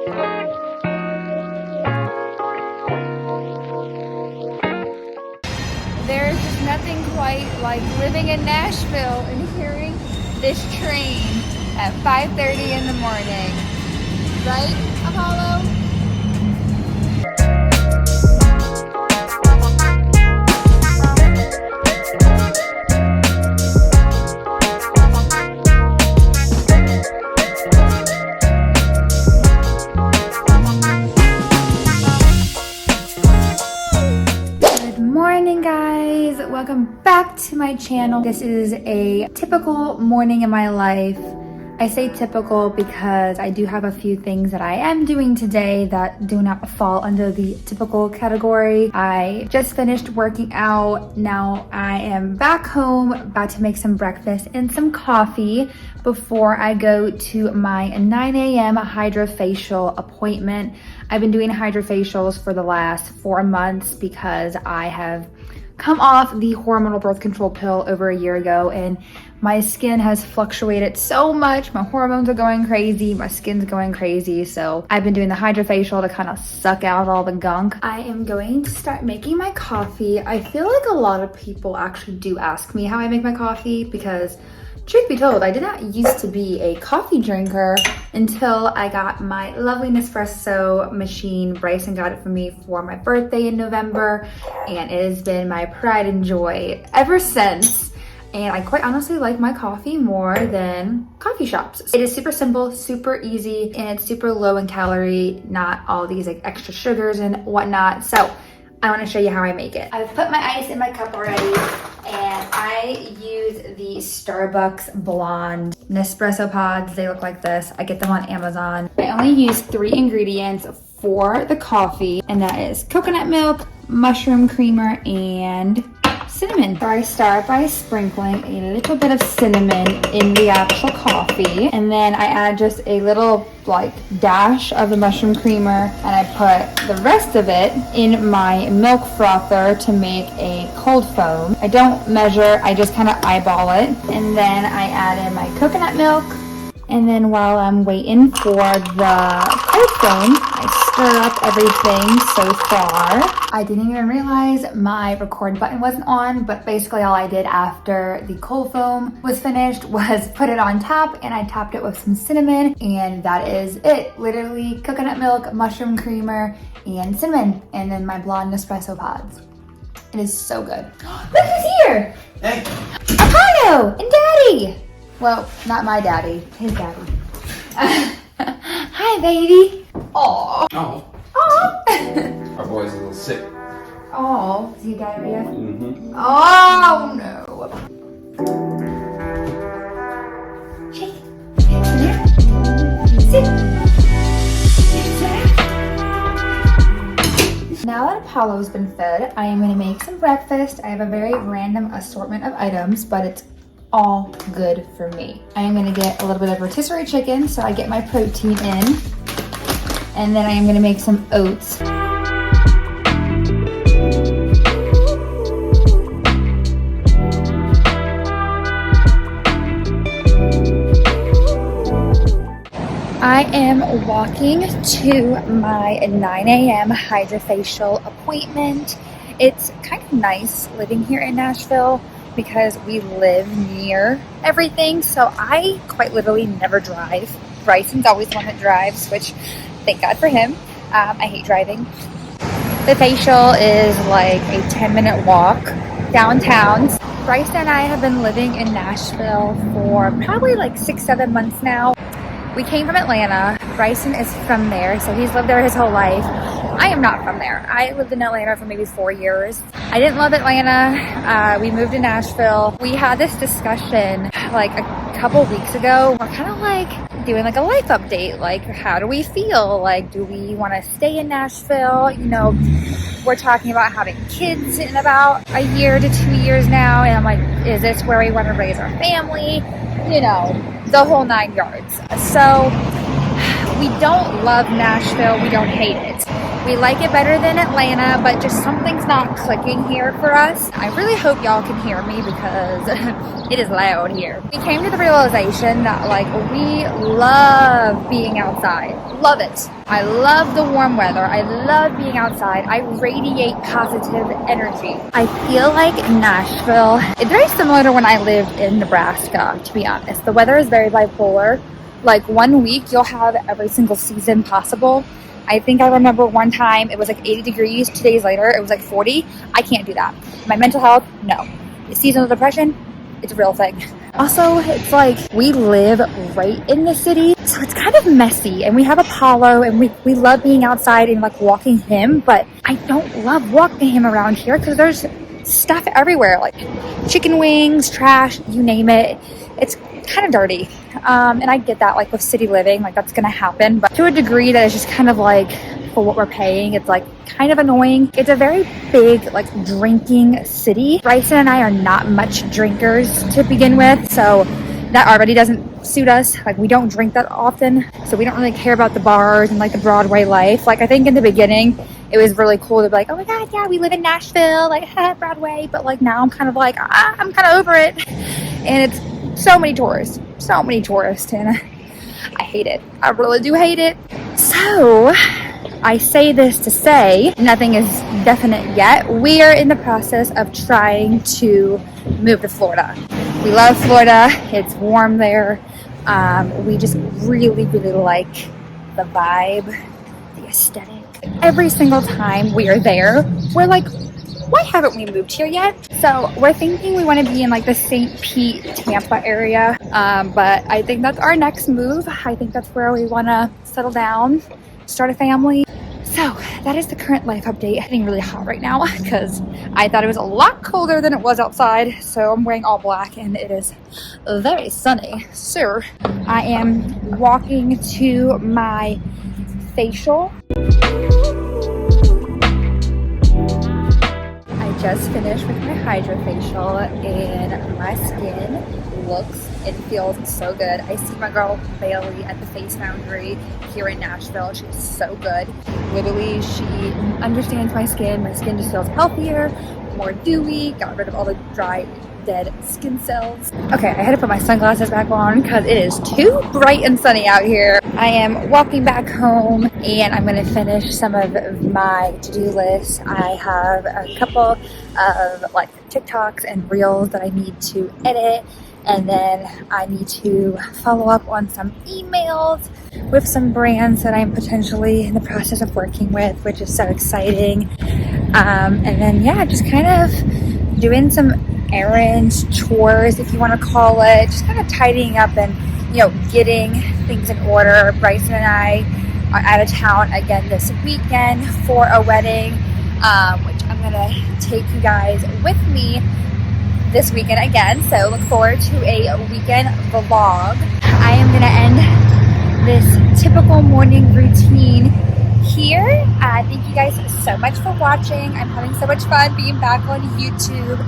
There's just nothing quite like living in Nashville and hearing this train at 5:30 in the morning. Right, Apollo? Welcome back to my channel. This is a typical morning in my life. I say typical because I do have a few things that I am doing today that do not fall under the typical category. I just finished working out. Now I am back home, about to make some breakfast and some coffee before I go to my 9 a.m. hydrofacial appointment. I've been doing hydrofacials for the last 4 months because I have come off the hormonal birth control pill over a year ago, and my skin has fluctuated so much. My hormones are going crazy, my skin's going crazy, so I've been doing the hydrofacial to kind of suck out all the gunk. I am going to start making my coffee. I feel like a lot of people actually do ask me how I make my coffee because, truth be told, I did not used to be a coffee drinker until I got my lovely Nespresso machine. Bryson got it for me for my birthday in November, and it has been my pride and joy ever since. And I quite honestly like my coffee more than coffee shops. It is super simple, super easy, and it's super low in calorie, not all these like extra sugars and whatnot. So I want to show you how I make it. I've put my ice in my cup already, and I use the Starbucks Blonde Nespresso pods. They look like this. I get them on Amazon. I only use 3 ingredients for the coffee, and that is coconut milk, mushroom creamer, and cinnamon. So I start by sprinkling a little bit of cinnamon in the actual coffee, and then I add just a little like dash of the mushroom creamer, and I put the rest of it in my milk frother to make a cold foam. I don't measure, I just kind of eyeball it, and then I add in my coconut milk. And then while I'm waiting for the cold foam, I stir up everything so far. I didn't even realize my record button wasn't on, but basically all I did after the cold foam was finished was put it on top, and I topped it with some cinnamon, and that is it. Literally coconut milk, mushroom creamer, and cinnamon, and then my blonde Nespresso pods. It is so good. Look who's here! Hey! Apollo and Daddy! Well, not my daddy, his daddy. Hi, baby. Aww. Oh. Aww. Our boy's a little sick. Aww. Is he diarrhea? Mm-hmm. Oh, no. Shake. Come here. Sit. Now that Apollo's been fed, I am going to make some breakfast. I have a very random assortment of items, but it's all good for me. I am gonna get a little bit of rotisserie chicken so I get my protein in. And then I am gonna make some oats. I am walking to my 9 a.m. hydrofacial appointment. It's kind of nice living here in Nashville because we live near everything, so I quite literally never drive. Bryson's always the one that drives, which thank God for him. I hate driving. The facial is like a 10-minute walk downtown. Bryson and I have been living in Nashville for probably like 6-7 months now. We came from Atlanta. Bryson is from there, so he's lived there his whole life. I am not from there. I lived in Atlanta for maybe 4 years. I didn't love Atlanta. We moved to Nashville. We had this discussion like a couple weeks ago. We're kind of like doing like a life update. Like, how do we feel? Like, do we want to stay in Nashville? You know, we're talking about having kids in about a year to 2 years now. And I'm like, is this where we want to raise our family? You know, the whole 9 yards. So we don't love Nashville. We don't hate it. We like it better than Atlanta, but just something's not clicking here for us. I really hope y'all can hear me because it is loud here. We came to the realization that like we love being outside. Love it. I love the warm weather. I love being outside. I radiate positive energy. I feel like Nashville, it's very similar to when I lived in Nebraska, to be honest. The weather is very bipolar. Like 1 week you'll have every single season possible. I think I remember one time it was like 80 degrees, 2 days later it was like 40. I can't do that. My mental health, no. Seasonal depression, it's a real thing. Also, it's like we live right in the city, so it's kind of messy, and we have Apollo, and we love being outside and like walking him, but I don't love walking him around here because there's stuff everywhere, like chicken wings, trash, you name it. It's kind of dirty. And I get that, like with city living, like that's gonna happen, but to a degree that is just kind of like, for what we're paying, it's like kind of annoying. It's a very big like drinking city. Bryson and I are not much drinkers to begin with, so that already doesn't suit us. Like we don't drink that often, so we don't really care about the bars and like the Broadway life. Like I think in the beginning it was really cool to be like, oh my god, yeah, we live in Nashville, like Broadway, but like now I'm kind of like, I'm kind of over it. And it's so many tourists, and I hate it. I really do hate it. So I say this to say nothing is definite yet. We are in the process of trying to move to Florida. We love Florida. It's warm there. We just really, really like the vibe, the aesthetic. Every single time we are there, we're like, why haven't we moved here yet? So we're thinking we want to be in like the St. Pete, Tampa area. But I think that's our next move. I think that's where we want to settle down, start a family. So that is the current life update. It's getting really hot right now because I thought it was a lot colder than it was outside. So I'm wearing all black and it is very sunny. So I am walking to my facial. Just finished with my hydrofacial and my skin looks and feels so good. I see my girl Bailey at the Face Foundry here in Nashville. She's so good. Literally, she understands my skin. My skin just feels healthier, more dewy, got rid of all the dry, dead skin cells. Okay, I had to put my sunglasses back on because it is too bright and sunny out here. I am walking back home and I'm going to finish some of my to-do list. I have a couple of like TikToks and Reels that I need to edit, and then I need to follow up on some emails with some brands that I'm potentially in the process of working with, which is so exciting. And then yeah, just kind of doing some errands, chores, if you want to call it, just kind of tidying up and, you know, getting things in order. Bryson and I are out of town again this weekend for a wedding, which I'm gonna take you guys with me this weekend again, so look forward to a weekend vlog. I am gonna end this typical morning routine here. Thank you guys so much for watching. I'm having so much fun being back on YouTube.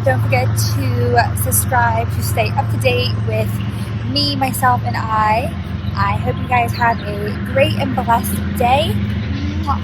Don't forget to subscribe to stay up to date with me, myself, and I. I hope you guys have a great and blessed day. Mwah.